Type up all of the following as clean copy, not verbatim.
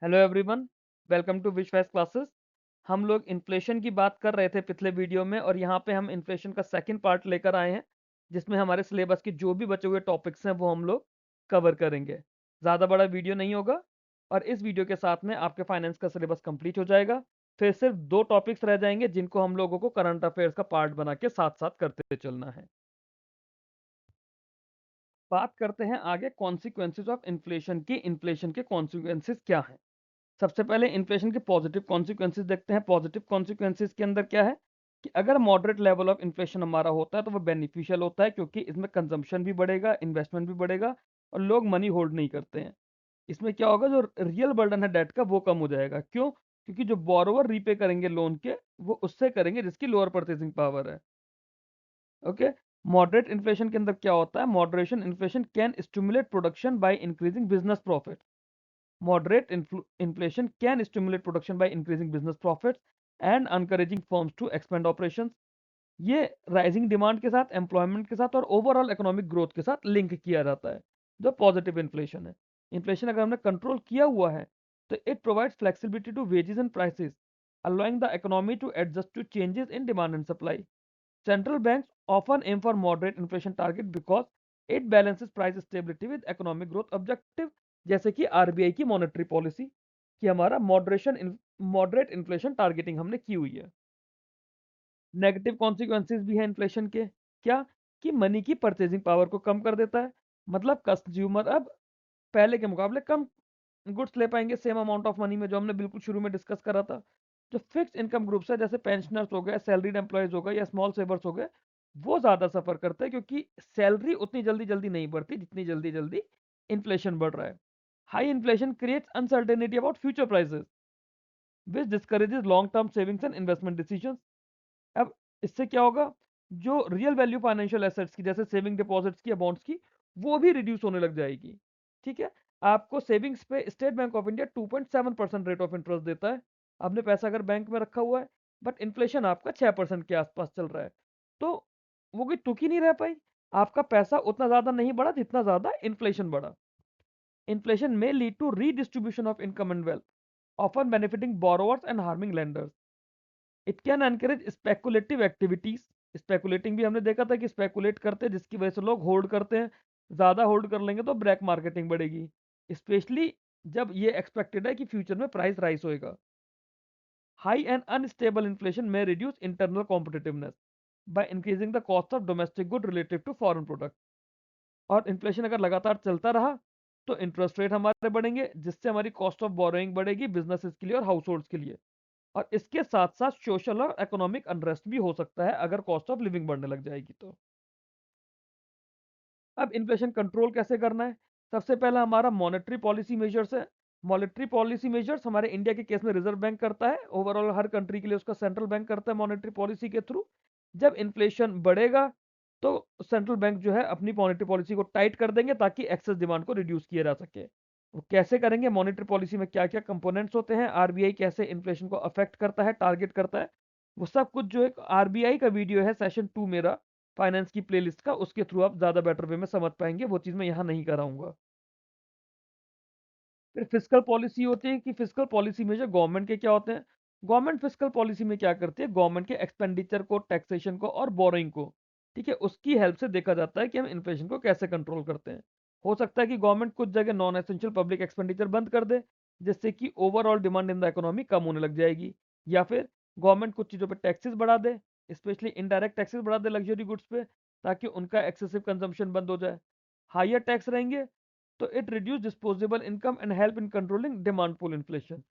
Hello everyone, welcome to विश्वास classes. हम लोग इन्फ्लेशन की बात कर रहे थे पिछले वीडियो में और यहाँ पे हम इन्फ्लेशन का सेकंड पार्ट लेकर आए हैं, जिसमें हमारे सिलेबस के जो भी बचे हुए टॉपिक्स हैं वो हम लोग कवर करेंगे। ज़्यादा बड़ा वीडियो नहीं होगा और इस वीडियो के साथ में आपके फाइनेंस का सिलेबस कंप्लीट हो जाएगा। फिर सिर्फ 2 टॉपिक्स रह जाएंगे जिनको हम लोगों को करंट अफेयर्स का पार्ट बना के साथ-साथ करते चलना है। बात करते हैं आगे कॉन्सिक्वेंसेस ऑफ इन्फ्लेशन की, इन्फ्लेशन के कॉन्सिक्वेंसेस क्या हैं? सबसे पहले इन्फ्लेशन के पॉजिटिव कॉन्सिक्वेंसेस देखते हैं। पॉजिटिव कॉन्सिक्वेंसेस के अंदर क्या है कि अगर मॉडरेट लेवल ऑफ इन्फ्लेशन हमारा होता है तो वो बेनिफिशियल होता है, क्योंकि इसमें कंजम्पशन भी बढ़ेगा, इन्वेस्टमेंट भी बढ़ेगा और लोग मनी होल्ड नहीं करते हैं। इसमें क्या होगा, जो रियल बर्डन है डेट का वो कम हो जाएगा। क्यों? क्योंकि जो बोरोवर रीपे करेंगे लोन के, वो उससे करेंगे जिसकी लोअर परचेसिंग पावर है। ओके। मॉडरेट इन्फ्लेशन के अंदर क्या होता है? Moderation inflation can stimulate production by increasing business profit. Moderate inflation can stimulate production by increasing business profits and encouraging firms to expand operations. ये राइजिंग डिमांड के साथ, employment के साथ और ओवरऑल इकोनॉमिक ग्रोथ के साथ लिंक किया जाता है, जो पॉजिटिव इन्फ्लेशन है। इन्फ्लेशन अगर हमने कंट्रोल किया हुआ है तो it provides flexibility to wages and prices, allowing the economy to adjust to changes in demand and supply. Central banks often aim for moderate inflation target because it balances price stability with economic growth objective, जैसे कि RBI की monetary policy कि हमारा moderate inflation targeting हमने की हुई है। Negative consequences भी हैं इन्फ्लेशन के। क्या? कि मनी की परचेजिंग पावर को कम कर देता है। मतलब कंज्यूमर अब पहले के मुकाबले कम गुड्स ले पाएंगे सेम अमाउंट ऑफ मनी में, जो हमने बिल्कुल शुरू में डिस्कस करा था। जो फिक्स इनकम ग्रुप्स है, जैसे पेंशनर्स हो गए, सैलरीड एम्प्लॉयज हो गए या स्मॉल सेवर्स हो गए, वो ज़्यादा सफ़र करते हैं, क्योंकि सैलरी उतनी जल्दी जल्दी नहीं बढ़ती जितनी जल्दी जल्दी इन्फ्लेशन बढ़ रहा है। High inflation creates uncertainty about future prices, which discourages long term savings and investment decisions. अब इससे क्या होगा, जो रियल वैल्यू फाइनेंशियल एसेट्स की, जैसे सेविंग डिपॉजिट्स की या बॉन्ड्स की, वो भी रिड्यूस होने लग जाएगी। ठीक है। आपको सेविंग्स पे state bank of India 2.7% rate of interest देता है। आपने पैसा अगर बैंक में रखा हुआ है, बट इन्फ्लेशन आपका 6% के आसपास चल रहा है, तो वो कोई तुक ही नहीं रह पाई। आपका पैसा उतना ज्यादा नहीं बढ़ा जितना ज्यादा इन्फ्लेशन बढ़ा। Inflation may lead to redistribution of income and wealth, often benefiting borrowers and harming lenders. It can encourage speculative activities. Speculating भी हमने देखा था कि स्पेकुलेट करते हैं, जिसकी वजह से लोग होल्ड करते हैं। ज़्यादा होल्ड कर लेंगे तो ब्लैक मार्केटिंग बढ़ेगी, स्पेशली जब ये एक्सपेक्टेड है कि फ्यूचर में प्राइस राइज होएगा। High and unstable inflation may reduce internal competitiveness by increasing the cost of domestic good relative to foreign product. और इन्फ्लेशन अगर लगातार चलता रहा तो इंटरेस्ट रेट हमारे बढ़ेंगे, जिससे हमारी कॉस्ट ऑफ बोरोइंग बढ़ेगी बिजनेसेस के लिए और हाउस होल्ड्स के लिए। और इसके साथ-साथ सोशल और इकोनॉमिक अनरेस्ट भी हो सकता है अगर कॉस्ट ऑफ लिविंग बढ़ने लग जाएगी तो। अब इन्फ्लेशन कंट्रोल कैसे करना है? सबसे पहला हमारा मॉनेटरी पॉलिसी मेजर्स है। मॉनेटरी पॉलिसी मेजर्स हमारे इंडिया के केस में रिजर्व बैंक करता है, ओवरऑल हर कंट्री के लिए उसका सेंट्रल बैंक करता है मॉनेटरी पॉलिसी के थ्रू। जब इन्फ्लेशन बढ़ेगा तो सेंट्रल बैंक जो है अपनी मॉनेटरी पॉलिसी को टाइट कर देंगे ताकि एक्सेस डिमांड को रिड्यूस किया जा सके। वो कैसे करेंगे? मॉनेटरी पॉलिसी में क्या क्या कंपोनेंट्स होते हैं, आरबीआई कैसे इन्फ्लेशन को अफेक्ट करता है, टारगेट करता है, वो सब कुछ जो एक आरबीआई का वीडियो है सेशन 2 मेरा फाइनेंस की प्लेलिस्ट का, उसके थ्रू आप ज़्यादा बेटर वे में समझ पाएंगे। वो चीज़ मैं यहाँ नहीं कराऊंगा। फिर फिस्कल पॉलिसी होती है कि फिस्कल पॉलिसी में जो गवर्नमेंट के क्या होते हैं। गवर्नमेंट फिस्कल पॉलिसी में क्या करती है, गवर्नमेंट के एक्सपेंडिचर को, टैक्सेशन को और बोरोइंग को, ठीक है, उसकी हेल्प से देखा जाता है कि हम इन्फ्लेशन को कैसे कंट्रोल करते हैं। हो सकता है कि गवर्नमेंट कुछ जगह नॉन एसेंशियल पब्लिक एक्सपेंडिचर बंद कर दे, जिससे कि overall demand in the economy कम होने लग जाएगी। या फिर गवर्नमेंट कुछ चीज़ों पर टैक्सेस बढ़ा दे, स्पेशली इनडायरेक्ट टैक्सेस बढ़ा दे लग्जरी गुड्स पे, ताकि उनका एक्सेसिव कंजम्पशन बंद हो जाए। हायर टैक्स रहेंगे तो it reduce disposable income and help in controlling demand pull inflation.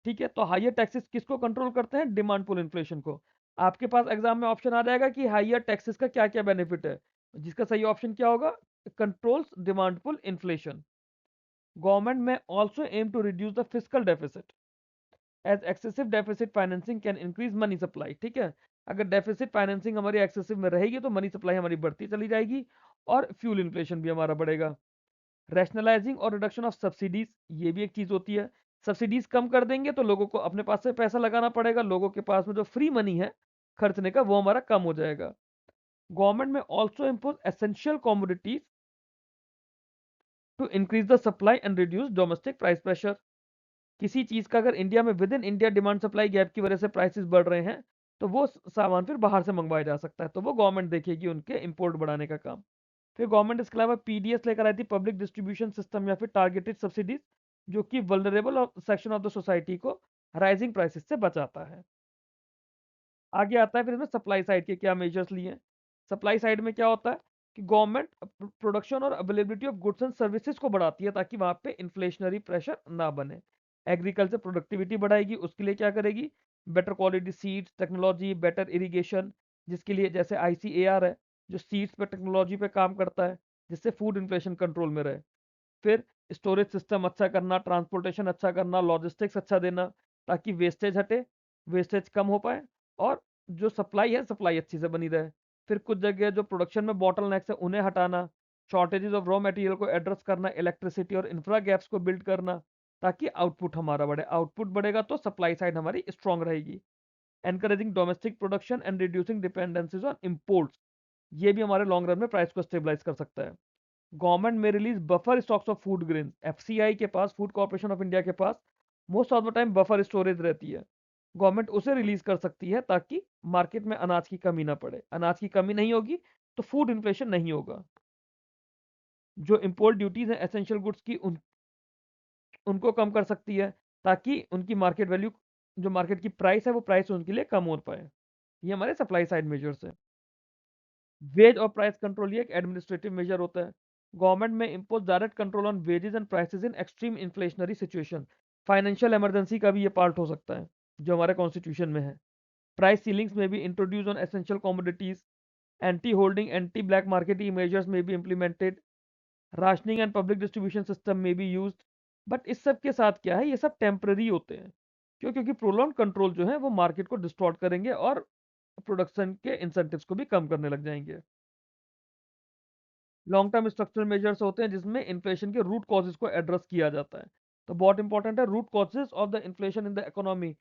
ठीक है, तो हायर टैक्सेस किसको कंट्रोल करते हैं? डिमांड पुल इन्फ्लेशन को। आपके पास एग्जाम में ऑप्शन आ जाएगा कि हायर टैक्सेस का क्या क्या बेनिफिट है, जिसका सही ऑप्शन क्या होगा? Controls demand pull inflation. Government may also aim to reduce the fiscal deficit, as excessive deficit financing can increase money supply. ठीक है, अगर डेफिसिट फाइनेंसिंग हमारी एक्सेसिव में रहेगी तो मनी सप्लाई हमारी बढ़ती चली जाएगी और फ्यूल इन्फ्लेशन भी हमारा बढ़ेगा। रैशनलाइजिंग और रिडक्शन ऑफ सब्सिडीज, ये भी एक चीज होती है। सब्सिडीज कम कर देंगे तो लोगों को अपने पास से पैसा लगाना पड़ेगा, लोगों के पास में जो फ्री मनी है खर्चने का वो हमारा कम हो जाएगा। Government may also impose essential commodities to increase the supply and reduce domestic price pressure. किसी चीज़ का अगर इंडिया में with in India demand supply gap की वजह से प्राइसेस बढ़ रहे हैं, तो वो सामान फिर बाहर से मंगवाया जा सकता है, तो वो गवर्नमेंट देखेगी उनके इंपोर्ट बढ़ाने का काम। फिर गवर्नमेंट इसके अलावा पीडीएस लेकर आई थी, पब्लिक डिस्ट्रीब्यूशन सिस्टम या फिर टारगेटेड सब्सिडीज, जो कि vulnerable section of the society को राइजिंग प्राइसेस से बचाता है। आगे आता है फिर इसमें सप्लाई साइड के क्या मेजर्स लिए हैं। सप्लाई साइड में क्या होता है कि गवर्नमेंट प्रोडक्शन और availability of goods and services को बढ़ाती है ताकि वहां पे इन्फ्लेशनरी प्रेशर ना बने। एग्रीकल्चर प्रोडक्टिविटी बढ़ाएगी, उसके लिए क्या करेगी, better quality seeds, technology, better irrigation, जिसके लिए जैसे आईसीएआर है जो सीड्स पे टेक्नोलॉजी पे काम करता है, जिससे फूड इन्फ्लेशन कंट्रोल में रहे। फिर स्टोरेज सिस्टम अच्छा करना, ट्रांसपोर्टेशन अच्छा करना, लॉजिस्टिक्स अच्छा देना, ताकि वेस्टेज हटे, वेस्टेज कम हो पाए, और जो सप्लाई है सप्लाई अच्छी से बनी रहे। फिर कुछ जगह जो प्रोडक्शन में बॉटल नेक्स है उन्हें हटाना, शॉर्टेजेस ऑफ रॉ मटेरियल को एड्रेस करना, इलेक्ट्रिसिटी और इंफ्रा गैप्स को बिल्ड करना, ताकि आउटपुट हमारा बढ़े। आउटपुट बढ़ेगा तो सप्लाई साइड हमारी स्ट्रांग रहेगी। Encouraging domestic production and reducing dependencies on imports, ये भी हमारे लॉन्ग रन में प्राइस को स्टेबलाइज कर सकता है। गवर्नमेंट में release buffer stocks of food grain, FCI के पास, फूड कॉर्पोरेशन ऑफ इंडिया के पास most of the time buffer storage रहती है, गवर्नमेंट उसे रिलीज कर सकती है ताकि मार्केट में अनाज की कमी ना पड़े। अनाज की कमी नहीं होगी तो फूड इन्फ्लेशन नहीं होगा। जो इम्पोर्ट ड्यूटीज हैं एसेंशियल गुड्स की, उनको कम कर सकती है ताकि उनकी मार्केट वैल्यू, जो मार्केट की प्राइस है वो प्राइस उनके लिए कम हो पाए। ये हमारे सप्लाई साइड मेजर्स है। वेज और प्राइस कंट्रोल ये एक एडमिनिस्ट्रेटिव मेजर होता है। गवर्नमेंट में impose direct control on wages and prices in extreme inflationary situation. Financial emergency का भी ये पार्ट हो सकता है जो हमारे कॉन्स्टिट्यूशन में है। प्राइस सीलिंग्स में भी introduce on essential commodities, anti holding anti black marketing measures में भी implemented, rationing and public distribution system में भी यूज। बट इस सब के साथ क्या है, ये सब टेम्पररी होते हैं। क्यों? क्योंकि प्रोलॉन्ग कंट्रोल जो है वो मार्केट को डिस्टॉर्ट करेंगे और प्रोडक्शन के इंसेंटिव्स को भी कम करने लग जाएंगे। लॉन्ग टर्म स्ट्रक्चरल मेजर्स होते हैं जिसमें इन्फ्लेशन के रूट कॉजेज को एड्रेस किया जाता है। तो बहुत इंपॉर्टेंट है, root causes of the inflation in the economy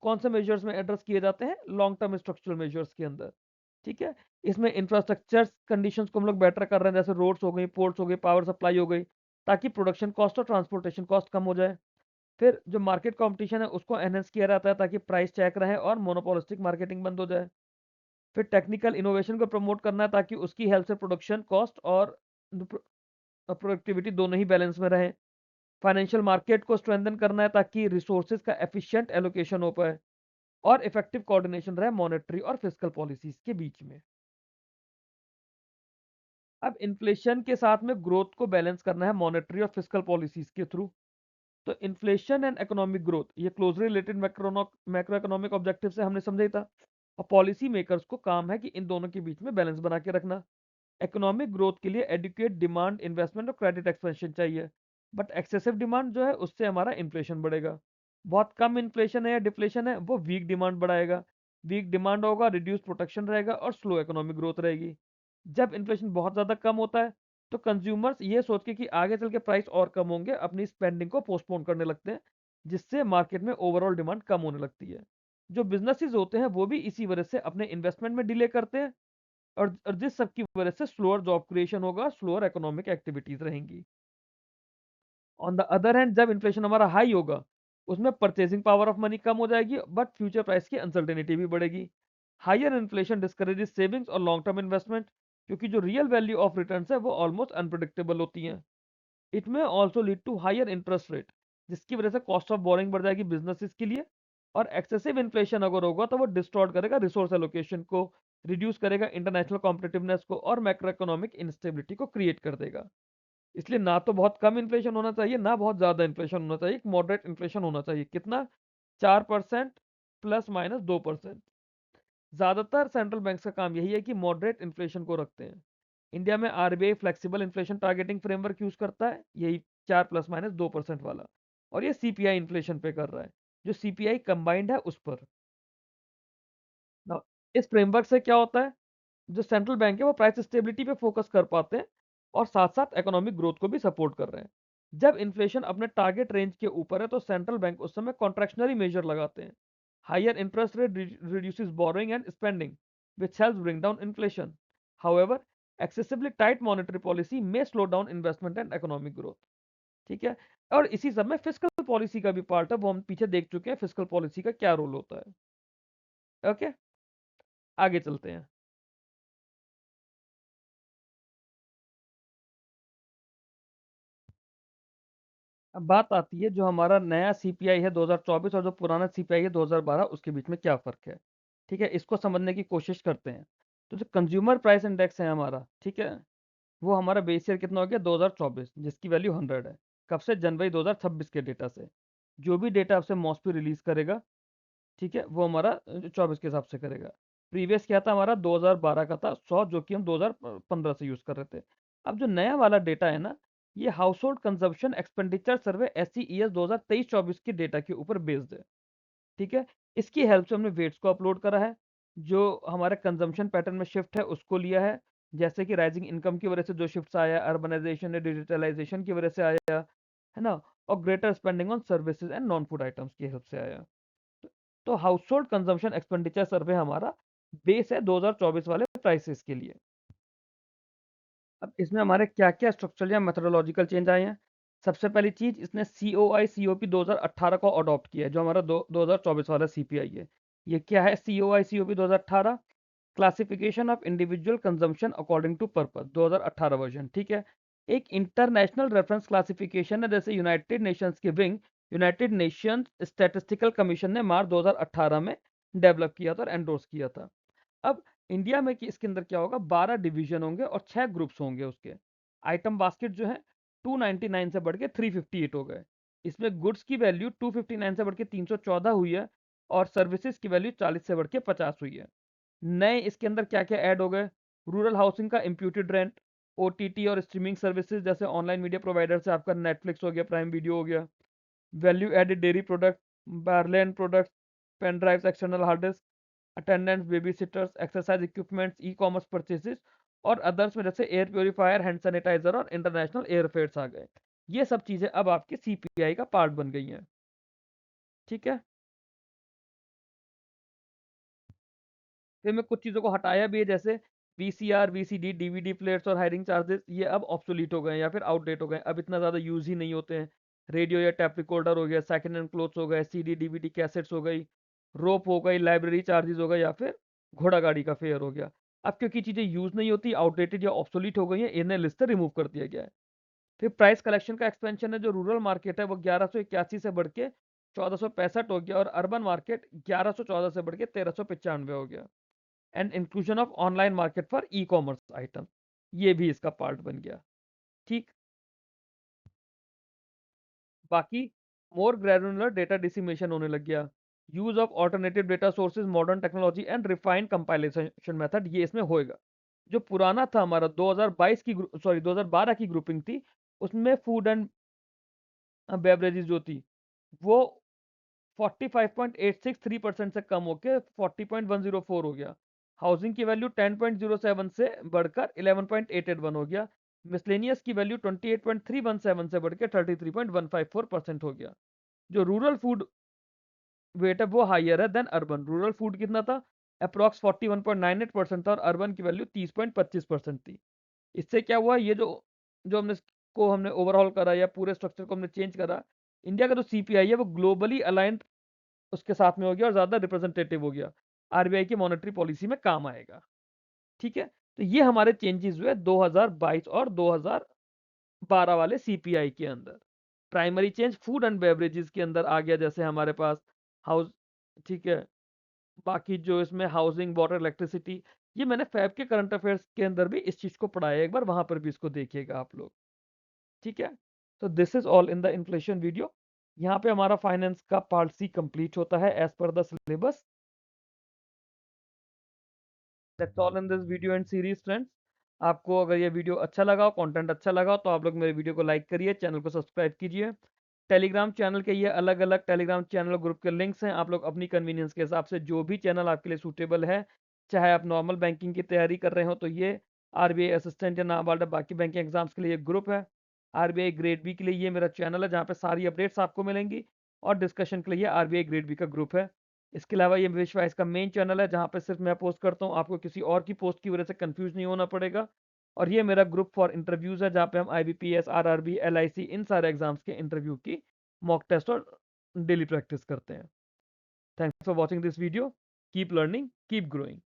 कौन से मेजर्स में एड्रेस किए जाते हैं, लॉन्ग टर्म स्ट्रक्चरल मेजर्स के अंदर। ठीक है, इसमें इंफ्रास्ट्रक्चर कंडीशंस को हम लोग बेटर कर रहे हैं, जैसे रोड्स हो गई, पोर्ट्स हो गई, पावर सप्लाई हो गई, ताकि प्रोडक्शन कॉस्ट और ट्रांसपोर्टेशन कॉस्ट कम हो जाए। फिर जो मार्केट कंपटीशन है उसको एनहेंस किया जाता है ताकि प्राइस चेक रहे और मोनोपोलिस्टिक मार्केटिंग बंद हो जाए। फिर टेक्निकल इनोवेशन को प्रमोट करना है ताकि उसकी हेल्प से प्रोडक्शन कॉस्ट और प्रोडक्टिविटी दोनों ही बैलेंस में रहे। फाइनेंशियल मार्केट को स्ट्रेंथन करना है ताकि रिसोर्सेज का एफिशिएंट एलोकेशन हो पाए और इफेक्टिव कोऑर्डिनेशन रहे मॉनेटरी और फिस्कल पॉलिसीज के बीच में। अब इन्फ्लेशन के साथ में ग्रोथ को बैलेंस करना है मॉनेटरी और फिस्कल पॉलिसीज के थ्रू। तो इन्फ्लेशन एंड इकोनॉमिक ग्रोथ ये closely related macro economic objective से हमने समझा ही था, और पॉलिसी मेकर्स को काम है कि इन दोनों के बीच में बैलेंस बना के रखना। इकोनॉमिक ग्रोथ के लिए एडुकेट डिमांड, इन्वेस्टमेंट और क्रेडिट एक्सपेंशन चाहिए, बट एक्सेसिव डिमांड जो है उससे हमारा इन्फ्लेशन बढ़ेगा। बहुत कम इन्फ्लेशन है या डिफ्लेशन है वो वीक डिमांड बढ़ाएगा, वीक डिमांड होगा, रिड्यूस प्रोटेक्शन रहेगा और स्लो इकोनॉमिक ग्रोथ रहेगी। जब इन्फ्लेशन बहुत ज़्यादा कम होता है तो कंज्यूमर्स ये सोच के कि आगे चल के प्राइस और कम होंगे अपनी स्पेंडिंग को पोस्टपोन करने लगते हैं, जिससे मार्केट में ओवरऑल डिमांड कम होने लगती है। जो बिजनेसेस होते हैं वो भी इसी वजह से अपने इन्वेस्टमेंट में डिले करते हैं, और जिस सब की वजह से स्लोअर जॉब क्रिएशन होगा, स्लोअर इकोनॉमिक एक्टिविटीज रहेंगी। ऑन द अदर हैंड जब इन्फ्लेशन हमारा हाई होगा उसमें परचेसिंग पावर ऑफ मनी कम हो जाएगी, बट फ्यूचर प्राइस की अनसर्टेनिटी भी बढ़ेगी। हायर इन्फ्लेशन डिस्करेजेस सेविंग्स और लॉन्ग टर्म इन्वेस्टमेंट, क्योंकि जो रियल वैल्यू ऑफ रिटर्न्स है वो ऑलमोस्ट अनप्रिडिक्टेबल होती हैं। It may also lead to higher interest rate, जिसकी वजह से कॉस्ट ऑफ बोरिंग बढ़ जाएगी बिजनेसेस के लिए। और एक्सेसिव इन्फ्लेशन अगर होगा तो वो डिस्टॉर्ट करेगा रिसोर्स एलोकेशन को, रिड्यूस करेगा इंटरनेशनल कॉम्पिटिटिवनेस को और मैक्रो इकोनॉमिक इंस्टेबिलिटी को क्रिएट कर देगा। इसलिए ना तो बहुत कम इन्फ्लेशन होना चाहिए ना बहुत ज़्यादा इन्फ्लेशन होना चाहिए, एक मॉडरेट इन्फ्लेशन होना चाहिए। कितना? 4% प्लस माइनस 2%। ज़्यादातर सेंट्रल बैंक्स का काम यही है कि मॉडरेट इन्फ्लेशन को रखते हैं। इंडिया में RBI flexible inflation targeting framework use करता है, यही 4 ± 2% वाला, और ये सीपीआई इन्फ्लेशन पे कर रहा है, जो सीपीआई कंबाइंड है उस पर। Now, इस फ्रेमवर्क से क्या होता है, जो सेंट्रल बैंक है वो प्राइस स्टेबिलिटी पे फोकस कर पाते हैं और साथ साथ इकोनॉमिक ग्रोथ को भी सपोर्ट कर रहे हैं। जब इन्फ्लेशन अपने टारगेट रेंज के ऊपर है तो सेंट्रल बैंक उस समय कॉन्ट्रैक्शनरी मेजर लगाते हैं। Higher interest rate reduces borrowing and spending, which helps bring down inflation. However, excessively tight monetary policy may slow down investment and economic growth. ठीक है? और इसी सब में फिस्कल पॉलिसी का भी पार्ट है, वो हम पीछे देख चुके हैं फिस्कल पॉलिसी का क्या रोल होता है। ओके, आगे चलते हैं। अब बात आती है जो हमारा नया सीपीआई है 2024 और जो पुराना सीपीआई है 2012, उसके बीच में क्या फ़र्क है? ठीक है? इसको समझने की कोशिश करते हैं। तो जो कंज़्यूमर प्राइस इंडेक्स है हमारा, ठीक है? वो हमारा बेस ईयर कितना हो गया 2024, जिसकी वैल्यू 100 है। कब से? जनवरी 2026 के डेटा से। जो भी डेटा आपसे मॉस्पी रिलीज़ करेगा, ठीक है? वो हमारा 24 के हिसाब से करेगा। प्रीवियस क्या था हमारा 2012 का था 100, जो कि हम 2015 से यूज़ कर रहे थे। अब जो नया वाला डेटा है ना, ये household consumption expenditure survey SCES 2023-24 के डेटा के ऊपर बेस्ड है। ठीक है? इसकी हेल्प से हमने वेट्स को अपलोड करा है, जो हमारे कंजम्पशन पैटर्न में शिफ्ट है उसको लिया है, जैसे कि राइजिंग इनकम की वजह से जो शिफ्ट्स आया, अर्बनाइजेशन या डिजिटलाइजेशन की वजह से आया, है ना? और greater spending on services and non food items की हेल्प से आया। तो हाउस होल्ड कंजम्पशन एक्सपेंडिचर सर्वे हमारा बेस है 2024 वाले प्राइसेस के लिए। अब इसमें हमारे क्या-क्या स्ट्रक्चरल या मेथोडोलॉजिकल चेंज आए हैं। सबसे पहली चीज़, इसने सीओआई सीओपी 2018 को अडॉप्ट किया है, जो हमारा 2024 वाला सीपीआई है। ये क्या है COICOP 2018? Classification of individual consumption according to purpose 2018 version, ठीक है? एक इंटरनेशनल रेफरेंस क्लासिफिकेशन है, जैसे यूनाइटेड नेशंस के wing United Nations Statistical Commission ने मार्च 2018 में डेवलप किया था और एंडोर्स किया था। अब इंडिया में कि इसके अंदर क्या होगा, 12 डिवीजन होंगे और 6 ग्रुप्स होंगे उसके। आइटम बास्केट जो है 299 से बढ़ के 358 हो गए। इसमें गुड्स की वैल्यू 259 से बढ़ के 314 हुई है और सर्विसेज की वैल्यू 40 से बढ़ के 50 हुई है। नए इसके अंदर क्या-क्या ऐड हो गए, रूरल हाउसिंग का इम्प्यूटेड रेंट, ओटीटी और स्ट्रीमिंग सर्विसेज जैसे ऑनलाइन मीडिया प्रोवाइडर से आपका नेटफ्लिक्स हो गया, प्राइम वीडियो हो गया, वैल्यू एडेड डेयरी प्रोडक्ट, बारलैंड products, pen drives, external hard disk, attendants, babysitters, exercise equipments, e-commerce purchases और अदर्स में जैसे एयर प्योरीफायर, हैंड सैनिटाइजर और इंटरनेशनल एयरफेयर्स आ गए। ये सब चीज़ें अब आपके सीपीआई का पार्ट बन गई हैं। ठीक है? फिर मैं कुछ चीज़ों को हटाया भी है, जैसे वीसीआर, वीसीडी, डीवीडी प्लेयर्स और हायरिंग चार्जेस, ये अब ऑब्सोलीट हो गए हैं या फिर आउटडेट हो गए हैं, अब इतना ज़्यादा यूज़ ही नहीं होते हैं। रेडियो या टैप रिकॉर्डर हो गया, सेकंड हैंड क्लोथ्स हो गए, सीडी, डीवीडी कैसेट्स हो गई, रोप हो गई, लाइब्रेरी चार्जेस हो गए या फिर घोड़ा गाड़ी का फेयर हो गया। अब क्योंकि चीज़ें यूज़ नहीं होती, आउटडेटेड या ऑब्सोलीट हो गई हैं, इन्हें लिस्ट से रिमूव कर दिया गया है। फिर प्राइस कलेक्शन का एक्सपेंशन है, जो रूरल मार्केट है वो 1181 से बढ़ के 1465 हो गया और अर्बन मार्केट 1114 से बढ़ के 1395 हो गया। And inclusion of online market for e commerce item, ये भी इसका पार्ट बन गया। ठीक। बाकी मोर ग्रैनुलर डेटा डिसिमेशन होने लग गया, use of alternative data sources, modern technology and refined compilation method, ये इसमें होएगा। जो पुराना था हमारा 2022 की 2012 की ग्रुपिंग थी, उसमें फूड एंड बेवरेजेस जो थी वो 45.863% से कम होकर 40.104 हो गया। हाउसिंग की वैल्यू 10.07 से बढ़कर 11.881 हो गया। मिसलेनियस की वैल्यू 28.317 से बढ़कर 33.154% हो गया। जो रूरल फूड वेट है वो हाइयर है देन अर्बन। रूरल फूड कितना था? अप्रॉक्स 41.98% था और अर्बन की वैल्यू 30.25% थी। इससे क्या हुआ, ये जो जो हमने ओवरऑल करा या पूरे स्ट्रक्चर को हमने चेंज करा, इंडिया का जो सीपीआई है वो ग्लोबली अलाइंड उसके साथ में हो गया और ज़्यादा रिप्रेजेंटेटिव हो गया, आरबीआई की मॉनेटरी पॉलिसी में काम आएगा। ठीक है? तो ये हमारे चेंजेस हुए 2022 और 2012 वाले सीपीआई के अंदर। Primary change food and beverages के अंदर आ गया, जैसे हमारे पास हाउस, ठीक है? बाकी जो इसमें हाउसिंग, वाटर, इलेक्ट्रिसिटी, ये मैंने फैब के करंट अफेयर्स के अंदर भी इस चीज़ को पढ़ाया है, एक बार वहाँ पर भी इसको देखिएगा आप लोग। ठीक है? तो this is all in the inflation video. यहाँ पे हमारा फाइनेंस का पार्ट सी कंप्लीट होता है as per the syllabus. That's all in this video and series friends. आपको अगर ये वीडियो अच्छा लगा हो, कंटेंट अच्छा लगा हो, तो आप लोग मेरे वीडियो को लाइक करिए, चैनल को सब्सक्राइब कीजिए। टेलीग्राम चैनल के ये अलग अलग टेलीग्राम चैनल ग्रुप के लिंक्स हैं, आप लोग अपनी कन्वीनियंस के हिसाब से जो भी चैनल आपके लिए सूटेबल है, चाहे आप नॉर्मल बैंकिंग की तैयारी कर रहे हो तो ये आरबीआई असिस्टेंट या नाबार्ड बाकी बैंकिंग एग्जाम्स के लिए एक ग्रुप है, आरबीआई ग्रेड बी के लिए ये मेरा चैनल है जहाँ पे सारी अपडेट्स आपको मिलेंगी, और डिस्कशन के लिए ये आरबीआई ग्रेड बी का ग्रुप है। इसके अलावा ये विश्वास का मेन चैनल है जहाँ पे सिर्फ मैं पोस्ट करता हूँ, आपको किसी और की पोस्ट की वजह से कंफ्यूज नहीं होना पड़ेगा। और ये मेरा ग्रुप फॉर इंटरव्यूज़ है, जहाँ पे हम IBPS, RRB, LIC इन सारे एग्ज़ाम्स के इंटरव्यू की मॉक टेस्ट और डेली प्रैक्टिस करते हैं। Thanks for watching this video. Keep learning, keep growing.